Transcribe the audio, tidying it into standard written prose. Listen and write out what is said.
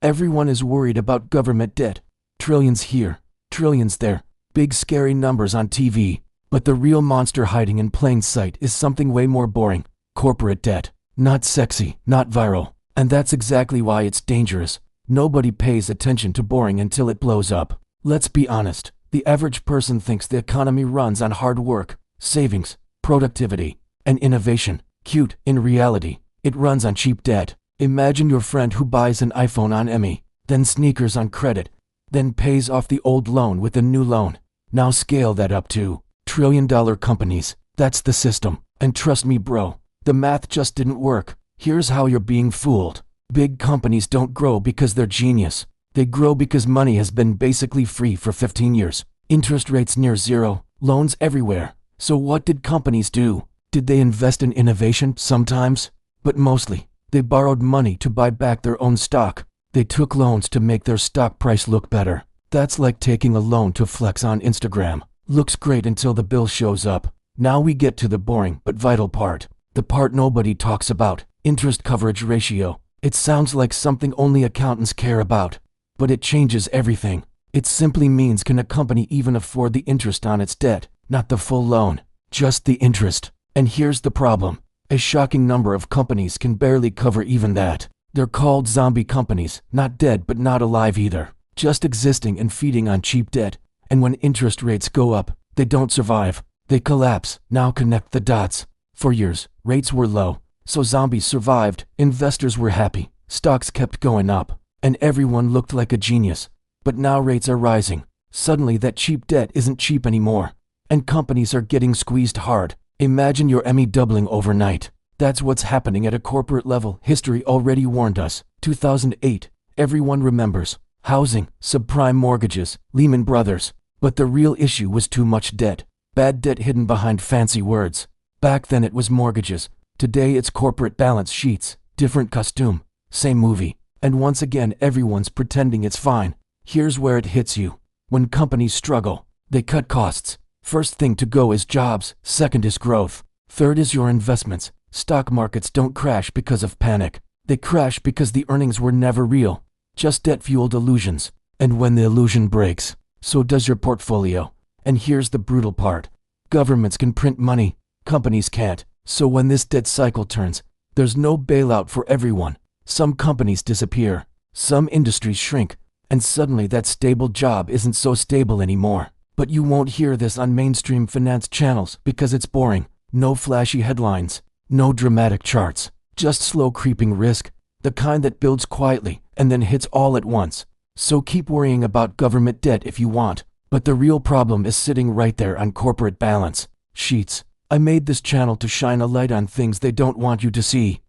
Everyone is worried about government debt. Trillions here, trillions there, big scary numbers on TV. But the real monster hiding in plain sight is something way more boring. Corporate debt. Not sexy, not viral. And that's exactly why it's dangerous. Nobody pays attention to boring until it blows up. Let's be honest. The average person thinks the economy runs on hard work, savings, productivity, and innovation. Cute. In reality, it runs on cheap debt. Imagine your friend who buys an iPhone on Emmy, then sneakers on credit, then pays off the old loan with a new loan. Now scale that up to trillion-dollar companies. That's the system. And trust me, bro, the math just didn't work. Here's how you're being fooled. Big companies don't grow because they're genius. They grow because money has been basically free for 15 years. Interest rates near zero, loans everywhere. So what did companies do? Did they invest in innovation? Sometimes. But mostly, they borrowed money to buy back their own stock. They took loans to make their stock price look better. That's like taking a loan to flex on Instagram. Looks great until the bill shows up. Now we get to the boring but vital part. The part nobody talks about. Interest coverage ratio. It sounds like something only accountants care about. But it changes everything. It simply means, can a company even afford the interest on its debt? Not the full loan, just the interest. And here's the problem. A shocking number of companies can barely cover even that. They're called zombie companies, not dead but not alive either. Just existing and feeding on cheap debt. And when interest rates go up, they don't survive. They collapse. Now connect the dots. For years, rates were low, so zombies survived. Investors were happy. Stocks kept going up. And everyone looked like a genius. But now rates are rising. Suddenly that cheap debt isn't cheap anymore. And companies are getting squeezed hard. Imagine your Emmy doubling overnight. That's what's happening at a corporate level. History already warned us. 2008. Everyone remembers. Housing, subprime mortgages, Lehman Brothers. But the real issue was too much debt. Bad debt hidden behind fancy words. Back then it was mortgages. Today it's corporate balance sheets. Different costume. Same movie. And once again everyone's pretending it's fine. Here's where it hits you. When companies struggle, they cut costs. First thing to go is jobs. Second is growth. Third is your investments. Stock markets don't crash because of panic. They crash because the earnings were never real. Just debt-fueled illusions. And when the illusion breaks, so does your portfolio. And here's the brutal part. Governments can print money. Companies can't. So when this debt cycle turns, there's no bailout for everyone. Some companies disappear. Some industries shrink. And suddenly that stable job isn't so stable anymore. But you won't hear this on mainstream finance channels because it's boring. No flashy headlines. No dramatic charts. Just slow creeping risk. The kind that builds quietly and then hits all at once. So keep worrying about government debt if you want. But the real problem is sitting right there on corporate balance sheets. I made this channel to shine a light on things they don't want you to see.